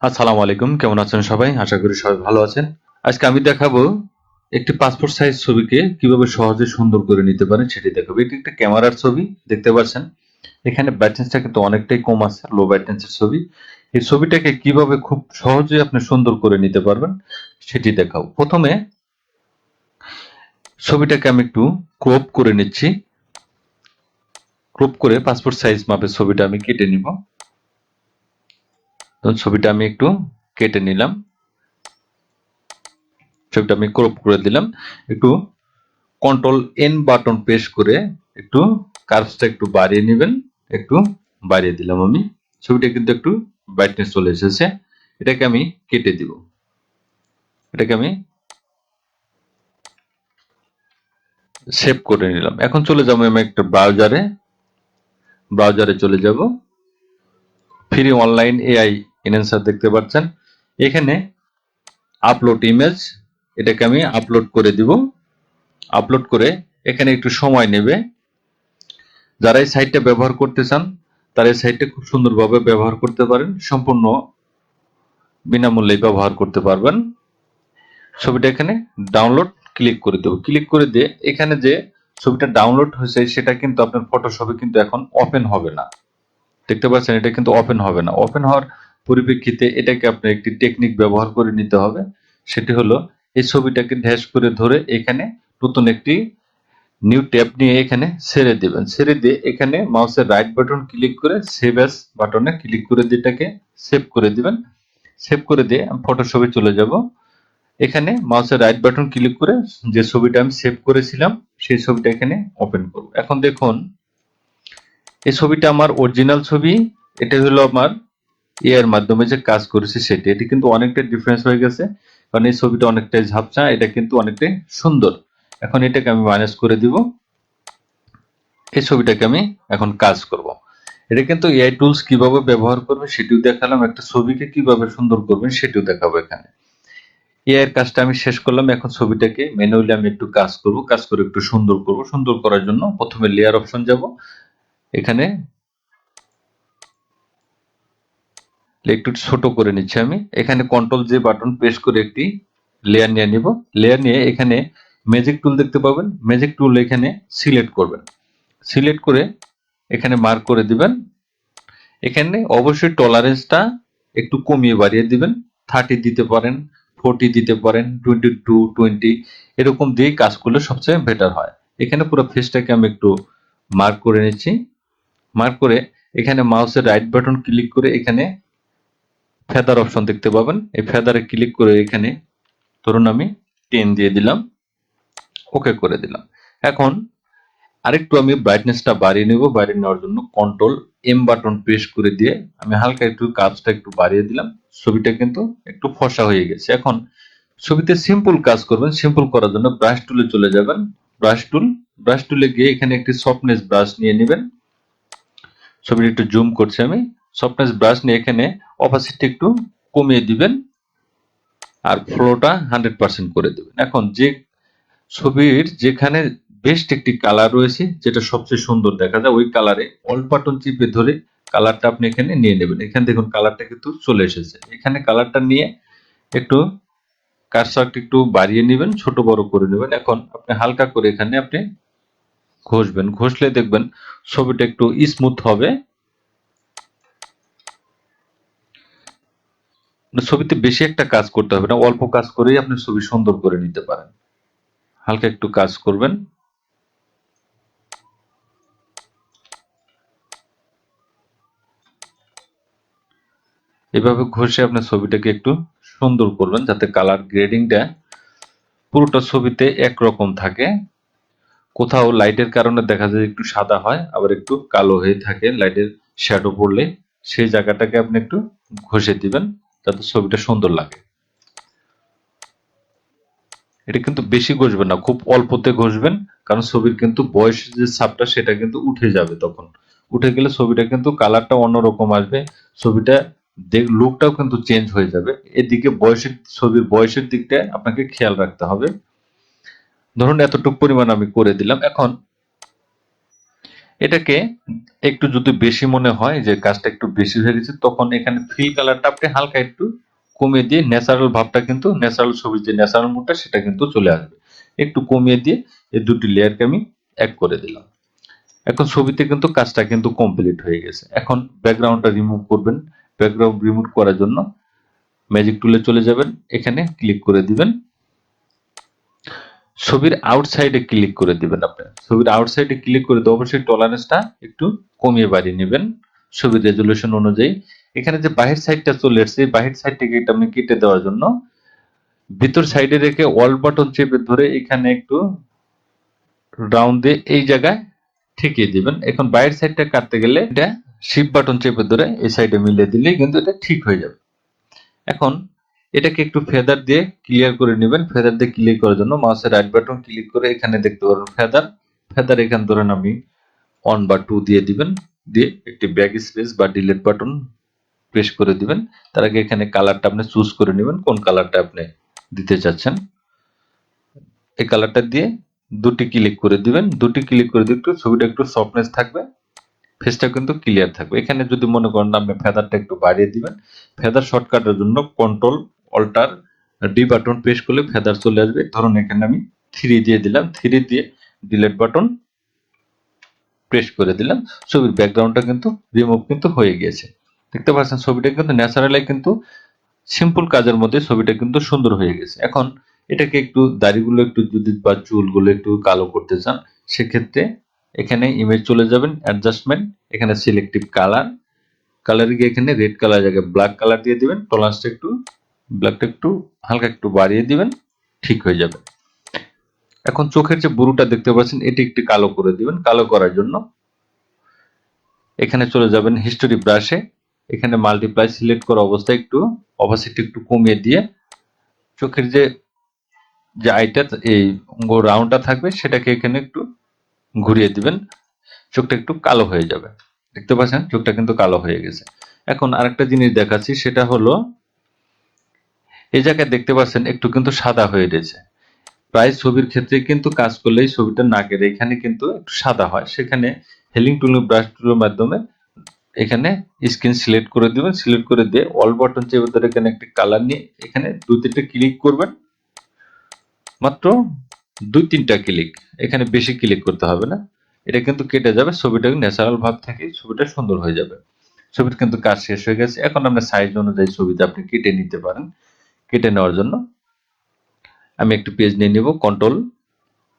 আসসালামু আলাইকুম, কেমন আছেন সবাই? আশা করি সবাই ভালো আছেন। আজকে আমি দেখাবো একটি পাসপোর্ট সাইজ ছবিকে কিভাবে সহজে সুন্দর করে নিতে পারেন সেটি দেখাবো। এটি একটা ক্যামেরার ছবি, দেখতে পাচ্ছেন। এখানে ব্রাইটনেসটা কিন্তু অনেকটাই কম আছে, লো ব্রাইটনেসের ছবি। এই ছবিটাকে কিভাবে খুব সহজে আপনি সুন্দর করে নিতে পারবেন সেটি দেখাবো। প্রথমে ছবিটাকে আমি একটু ক্রপ করে নিচ্ছি। ক্রপ করে পাসপোর্ট সাইজ মাপের ছবিটা আমি কেটে নিব। ছবিটা আমি একটু কেটে নিলাম। ছবিটা আমি ক্রপ করে দিলাম। একটু কন্ট্রোল এন বাটন প্রেস করে একটু কার্ভসটা একটু বাড়িয়ে নেবেন। একটু বাড়িয়ে দিলাম আমি। ছবিটা কিন্তু একটু ব্রাইটনেস চলে এসেছে। এটাকে আমি কেটে দিব। এটাকে আমি সেভ করে নিলাম। এখন চলে যাবো আমি একটা ব্রাউজারে চলে যাব। ফ্রি অনলাইন এআই এনহ্যান্সার দেখতে পাচ্ছেন। এখানে আপলোড ইমেজ, এটাকে আমি আপলোড করে দিব। আপলোড করে এখানে একটু সময় নেবে। যারা এই সাইটটা ব্যবহার করতে চান তারা এই সাইটটা খুব সুন্দরভাবে ব্যবহার করতে পারেন। সম্পূর্ণ বিনামূল্যে ব্যবহার করতে পারবেন। ছবিটা এখানে ডাউনলোড ক্লিক করে দেব। ক্লিক করে দিয়ে এখানে যে ছবিটা ডাউনলোড হয়েছে সেটা কিন্তু আপনার ফটোশপে কিন্তু এখন ওপেন হবে না। দেখতে পাচ্ছেন, এটা কিন্তু ওপেন হবে না। ওপেন হওয়ার পরিপ্রেক্ষিতে এটাকে আপনার একটি টেকনিক ব্যবহার করে নিতে হবে। সেটি হলো এই ছবিটাকে ড্যাশ করে ধরে এখানে নতুন একটি নিউ ট্যাব নিয়ে এখানে ছেড়ে দেবেন। ছেড়ে দিয়ে এখানে মাউসের রাইট বাটন ক্লিক করে সেভ অ্যাজ বাটনে ক্লিক করে দিয়ে এটাকে সেভ করে দিবেন। সেভ করে দিয়ে আমি ফটোশপে চলে যাব। এখানে মাউসের রাইট বাটন ক্লিক করে যে ছবিটা আমি সেভ করেছিলাম সেই ছবিটা এখানে ওপেন করব। এখন দেখুন এই ছবিটা আমার অরিজিনাল ছবি। এটা হলো আমার এর মাধ্যমে যে কাজ করেছি সেটি। এটি কিন্তু অনেকটা ডিফারেন্স হয়ে গেছে, কারণ এই ছবিটা অনেকটাই ঝাপসা, এটা কিন্তু অনেকটাই সুন্দর। এখন এটাকে আমি মাইনাস করে দিব। এই ছবিটাকে আমি এখন কাজ করব। এটা কিন্তু এআই টুলস কিভাবে ব্যবহার করবে সেটিও দেখালাম, একটা ছবিকে কিভাবে সুন্দর করবেন সেটিও দেখাবো এখানে। এআই এর কাজটা আমি শেষ করলাম। এখন ছবিটাকে ম্যানুয়ালি আমি একটু কাজ করব, কাজ করে একটু সুন্দর করব। সুন্দর করার জন্য প্রথমে লেয়ার অপশন যাব। এখানে একটু ছোট করে নিচ্ছি আমি। এখানে কন্ট্রোল জে বাটন প্রেস করে একটি লেয়ার নিয়ে নিব। লেয়ার নিয়ে এখানে ম্যাজিক টুল দেখতে পাবেন। ম্যাজিক টুল এখানে সিলেক্ট করবেন। সিলেক্ট করে এখানে মার্ক করে দিবেন। এখানে অবশ্যই টলারেন্সটা একটু কমিয়ে বাড়িয়ে দিবেন। 30 দিতে পারেন, 40 দিতে পারেন, 22, 20 এরকম দিয়ে কাজ করলে সবচেয়ে বেটার হয়। এখানে পুরো ফেসটাকে আমি একটু মার্ক করে নিচ্ছি। মার্ক করে এখানে মাউসের রাইট বাটন ক্লিক করে এখানে ফেদার অপশন দেখতে পাবেন। এই ফেদারে ক্লিক করে এখানে ধরুন আমি 10 দিয়ে দিলাম, ওকে করে দিলাম। এখন আরেকটু আমি ব্রাইটনেসটা বাড়িয়ে নেব। বাড়িয়ে নেওয়ার জন্য কন্ট্রোল এম বাটন প্রেস করে দিয়ে আমি হালকা একটু কাজটা একটু বাড়িয়ে দিলাম। ছবিটা কিন্তু একটু ফর্সা হয়ে গেছে। এখন ছবিতে সিম্পল কাজ করবেন। সিম্পল করার জন্য ব্রাশ টুলে চলে যাবেন। ব্রাশ টুলে গিয়ে এখানে একটি সফটনেস ব্রাশ নিয়ে নেবেন। ছবিটা একটু জুম করছি আমি। সফটনেস ব্রাশ নিয়ে এখানে অপাসিটি একটু কমিয়ে দিবেন আর ফ্লোটা 100% করে দেবেন। এখন যে ছবির যেখানে বেস্ট একটি কালার রয়েছে, যেটা সবচেয়ে সুন্দর দেখা যায়, ওই কালারে অল্ট বাটন চিপে ধরে কালারটা আপনি এখানে নিয়ে নেবেন। এখানে দেখুন কালারটা কিন্তু চলে এসেছে। এখানে কালারটা নিয়ে একটু কার্সারটা একটু বাড়িয়ে নেবেন, ছোট বড় করে নেবেন। এখন আপনি হালকা করে এখানে আপনি ঘষবেন। ঘষলে দেখবেন ছবিটা একটু স্মুথ হবে। ছবিতে বেশি একটা কাজ করতে হবে না, অল্প কাজ করেই আপনি ছবি সুন্দর করে নিতে পারেন। হালকা একটু কাজ করবেন। এভাবে ঘষে আপনার ছবিটাকে একটু সুন্দর করবেন যাতে কালার গ্রেডিংটা পুরোটা ছবিতে একরকম থাকে। কোথাও লাইটের কারণে দেখা যায় একটু সাদা হয়, আবার একটু কালো হয়ে থাকে লাইটের শ্যাডো পড়লে। সেই জায়গাটাকে আপনি একটু ঘষে দিবেন যাতে ছবিটা সুন্দর লাগে। এটা কিন্তু বেশি ঘষবেন না, খুব অল্পতে ঘষবেন, কারণ ছবির কিন্তু বয়সের যে ছাপটা সেটা কিন্তু উঠে যাবে। তখন উঠে গেলে ছবিটা কিন্তু কালারটা অন্যরকম আসবে। ছবিটা লুকটাও কিন্তু চেঞ্জ হয়ে যাবে। এদিকে ছবির বয়সের দিকটা আপনাকে খেয়াল রাখতে হবে। ধরুন এতটুকু পরিমাণ আমি করে দিলাম। এখন এটাকে একটু যদি বেশি মনে হয় যে কাজটা একটু বেশি হয়ে গেছে, তখন এখানে ফিল কালারটা আপনি হালকা একটু কমিয়ে দিয়ে ন্যাচারাল ভাবটা কিন্তু, ন্যাচারাল ছবির যে ন্যাচারাল মুডটা সেটা কিন্তু চলে আসবে। একটু কমিয়ে দিয়ে এই দুটি লেয়ারকে আমি এক করে দিলাম। এখন ছবিতে কিন্তু কাজটা কিন্তু কমপ্লিট হয়ে গেছে। এখন ব্যাকগ্রাউন্ডটা রিমুভ করবেন। ব্যাকগ্রাউন্ড রিমুভ করার জন্য ম্যাজিক টুলে চলে যাবেন, এখানে ক্লিক করে দিবেন, ছবির আউটসাইডে ক্লিক করে দিবেন। আপনি ছবির আউটসাইডে ক্লিক করে দিয়ে অবশ্যই টলারেন্সটা একটু কমিয়ে বাড়িয়ে নেবেন ছবির রেজলিউশন অনুযায়ী। এখানে যে বাহির সাইডটা চলে এসছে, বাহির সাইডটাকে এটা আপনি কেটে দেওয়ার জন্য ভিতর সাইডে রেখে অল বাটন চেপে ধরে এখানে একটু রাউন্ড দিয়ে এই জায়গায় ঠেকিয়ে দিবেন। এখন বাইরের সাইডটা কাটতে গেলে এটা শিফট বাটন চেপে ধরে এই সাইডে মিলিয়ে দিলেই কিন্তু এটা ঠিক হয়ে যাবে। এখন এটাকে একটু ফেদার দিয়ে ক্লিয়ার করে নেবেন। ফেদার দিয়ে ক্লিক করার জন্য মাউসের রাইট বাটন ক্লিক করে এখানে দেখতে পারবেন ফেদার। ফেদার এখান ধরেন আমি 1 বা 2 দিয়ে দিবেন, দিয়ে একটি ব্যাক স্পেস বা ডিলিট বাটন প্রেস করে দিবেন। তার আগে এখানে কালারটা আপনি চুজ করে নেবেন, কোন কালারটা আপনি দিতে চাচ্ছেন। এই কালারটা দিয়ে দুটি ক্লিক করে দিবেন। দুটি ক্লিক করে দিয়ে একটু ছবিটা একটু সফটনেস থাকবে, ফেসটা কিন্তু ক্লিয়ার থাকবে। এখানে যদি মনে করেন আপনি ফেদারটা একটু বাড়িয়ে দিবেন, ফেদার শর্টকাটের জন্য control alter D button press করলে ফেদার চলে আসবে। ধরুন এখানে আমি 3 দিয়ে দিলাম, 3 দিয়ে ডিলিট বাটন প্রেস করে দিলাম। ছবির ব্যাকগ্রাউন্ডটা কিন্তু রিমুভ কিন্তু হয়ে গিয়েছে। দেখতে পাচ্ছেন ছবিটা কিন্তু ন্যাচারালি কিন্তু সিম্পল কাজের মধ্যে ছবিটা কিন্তু সুন্দর হয়ে গেছে। এখন এটাকে একটু দাড়িগুলো একটু যদি বা চুলগুলো একটু কালো করতে চান, সেক্ষেত্রে এখানে ইমেজ চলে যাবেন, অ্যাডজাস্টমেন্ট, এখানে সিলেক্টিভ কালার, কালারে গিয়ে এখানে রেড কালার জায়গায় ব্ল্যাক কালার দিয়ে দিবেন। টলারেন্সটা একটু ব্ল্যাকটা একটু হালকা একটু বাড়িয়ে দিবেন, ঠিক হয়ে যাবে। এখন চোখের যে বুরুটা দেখতে পাচ্ছেন এটি একটু কালো করে দিবেন। কালো করার জন্য এখানে চলে যাবেন হিস্টোরি ব্রাশে, এখানে মাল্টিপ্লাই সিলেক্ট করা অবস্থায় একটু অপাসিটি একটু কমিয়ে দিয়ে চোখের যে যে আইটা এই রাউন্ডটা থাকবে সেটাকে এখানে একটু ঘুরিয়ে দিবেন, চোখটা একটু কালো হয়ে যাবে। দেখতে পাচ্ছেন চোখটা কিন্তু কালো হয়ে গেছে। এখন আরেকটা জিনিস দেখাচ্ছি, সেটা হলো এই জায়গায় দেখতে পাচ্ছেন একটু কিন্তু সাদা হয়ে রয়েছে। প্রায় ছবির ক্ষেত্রে কিন্তু কাজ করলেই ছবিটা নাকের এখানে কিন্তু একটু সাদা হয়। সেখানে হেলিং টুল ব্রাশ টুলের মাধ্যমে এখানে স্ক্রিন সিলেক্ট করে দিবেন। সিলেক্ট করে দিয়ে অল বাটন চেপে ধরে এখানে একটি কালার নিয়ে এখানে 2-3টা ক্লিক করবেন, মাত্র 2-3টা ক্লিক, এখানে বেশি ক্লিক করতে হবে না। এটা কিন্তু কেটে যাবে, ছবিটা ন্যাচারাল ভাব থেকে ছবিটা সুন্দর হয়ে যাবে। ছবির কিন্তু কাজ শেষ হয়ে গেছে। এখন আপনার সাইজ অনুযায়ী ছবিটা আপনি কেটে নিতে পারেন। কেটে নেওয়ার জন্য আমি একটু পেজ নিয়ে নিব, কন্ট্রোল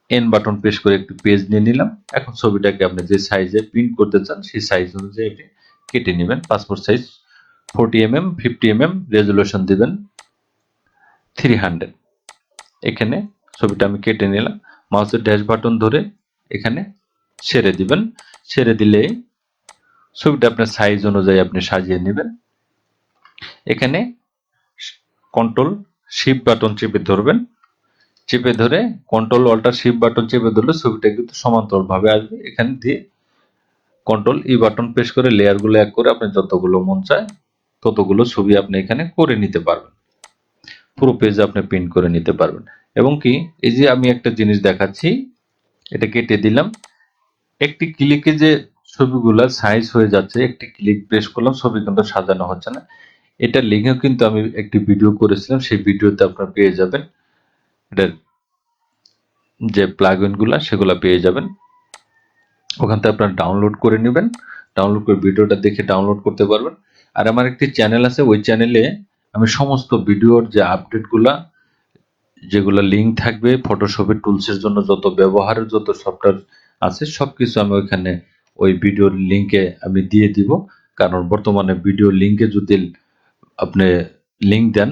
এন বাটন প্রেস করে একটু পেজ নিয়ে নিলাম। এখন ছবিটাকে আপনি যে সাইজে প্রিন্ট করতে চান সেই সাইজ অনুযায়ী আপনি কেটে নেবেন। Passport size 40 mm, 50 mm, resolution দিবেন 300। এখানে ছবিটা আমি কেটে নিলাম। মাউসের ড্যাশ বাটন ধরে এখানে ছেড়ে দিবেন। ছেড়ে দিলে ছবিটা আপনার সাইজ অনুযায়ী আপনি সাজিয়ে নেবেন। এখানে কন্ট্রোল শিফট বাটন চেপে ধরবেন, চেপে ধরে কন্ট্রোল অল্টার শিফট বাটন চেপে ধরলে ছবিটা কিন্তু সমান্তরাল ভাবে আসবে। এখানে দিয়ে কন্ট্রোল ই বাটন প্রেস করে লেয়ারগুলো এক করে আপনি যতগুলো মন চায় ততগুলো ছবি আপনি এখানে করে নিতে পারবেন। পুরো পেজ আপনি প্রিন্ট করে নিতে পারবেন। এবং কি এই যে আমি একটা জিনিস দেখাচ্ছি, এটা কেটে দিলাম। একটি ক্লিকে যে ছবিগুলা সাইজ হয়ে যাচ্ছে, একটি ক্লিক প্রেস করলাম ছবি কিন্তু সাজানো হচ্ছে না। এটা লিঙ্কেও কিন্তু আমি একটি ভিডিও করেছিলাম, সেই ভিডিওতে আপনারা পেয়ে যাবেন। এটার যে প্লাগইন গুলা সেগুলা পেয়ে যাবেন, ওখান থেকে আপনারা ডাউনলোড করে নেবেন। ডাউনলোড করে ভিডিওটা দেখে ডাউনলোড করতে পারবেন। আর আমার একটি চ্যানেল আছে, ওই চ্যানেলে আমি সমস্ত ভিডিওর যে আপডেটগুলা, যেগুলো লিঙ্ক থাকবে ফটোশপের টুলসের জন্য যত ব্যবহারের যত সফটওয়্যার আছে সবকিছু আমি ওইখানে ওই ভিডিওর লিঙ্কে আমি দিয়ে দিব। কারণ বর্তমানে ভিডিও লিঙ্কে যদি আপনি লিঙ্ক দেন,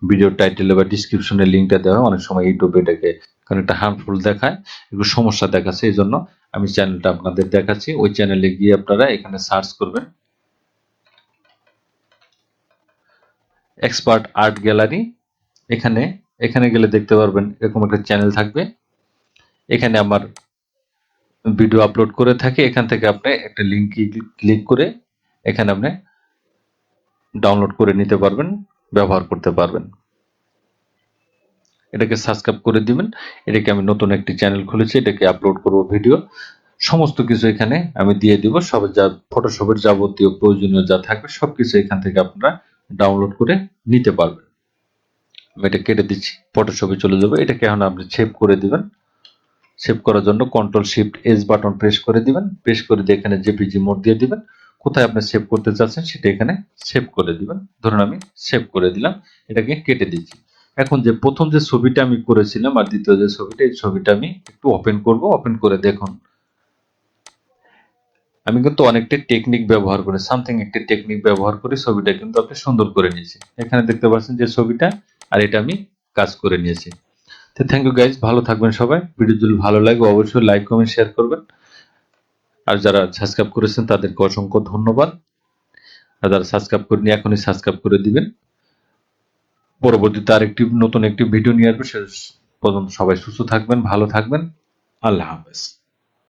ভিডিও টাইটেলে বা ডিসক্রিপশনে লিঙ্কটা দেওয়া হয়, অনেক সময় ইউটিউবে এটাকে কারণ একটা হার্মফুল দেখায়, একটু সমস্যা দেখাচ্ছে। এই জন্য আমি চ্যানেলটা আপনাদের দেখাচ্ছি। ওই চ্যানেলে গিয়ে আপনারা এখানে সার্চ করবেন এক্সপার্ট আর্ট গ্যালারি। এখানে এখানে গেলে দেখতে পারবেন এরকম একটা চ্যানেল থাকবে। এখানে আমার ভিডিও আপলোড করে থাকি। এখান থেকে আপনি একটা লিঙ্ক ক্লিক করে এখানে আপনি ডাউনলোড করে নিতে পারবেন, ব্যবহার করতে পারবেন। এটাকে সাবস্ক্রাইব করে দিবেন। এটাকে আমি নতুন একটি চ্যানেল খুলেছি, এটাকে আপলোড করব ভিডিও। সমস্ত কিছু এখানে আমি দিয়ে দিব, সব যা ফটোশপের যাবতীয় প্রয়োজনীয় যা থাকবে সবকিছু এখান থেকে আপনারা ডাউনলোড করে নিতে পারবেন। আমি এটা কেটে দিচ্ছি, ফটোশপে চলে যাবো। এটাকে এখন আপনি সেভ করে দিবেন। সেভ করার জন্য Ctrl+Shift+S বাটন প্রেস করে দিবেন। প্রেস করে দিয়ে এখানে জেপিজি মোড দিয়ে দিবেন। কোথায় আপনি সেভ করতে চাচ্ছেন সেটা এখানে সেভ করে দিবেন। ধরুন আমি সেভ করে দিলাম, এটাকে কেটে দিচ্ছি। এখন যে প্রথম যে ছবিটা আমি করেছিলাম আর দ্বিতীয় যে ছবিটা, এই ছবিটা আমি একটু ওপেন করব। ওপেন করে দেখুন আমি কিন্তু অনেকটা টেকনিক ব্যবহার করে সামথিং একটি টেকনিক ব্যবহার করে ছবিটা কিন্তু আপনি সুন্দর করে নিয়েছি। এখানে দেখতে পাচ্ছেন যে ছবিটা, আর এটা আমি কাজ করে নিয়েছি। তো থ্যাংক ইউ গাইজ, ভালো থাকবেন সবাই। ভিডিও যদি ভালো লাগে অবশ্যই লাইক কমেন্ট শেয়ার করবেন। আর যারা সাবস্ক্রাইব করেছেন তাদেরকে অসংখ্য ধন্যবাদ। আর যারা সাবস্ক্রাইব করেনি এখনই সাবস্ক্রাইব করে দিবেন। পরবর্তীতে আরেকটি নতুন একটি ভিডিও নিয়ে আসবো। সে পর্যন্ত সবাই সুস্থ থাকবেন, ভালো থাকবেন। আল্লাহ হাফেজ।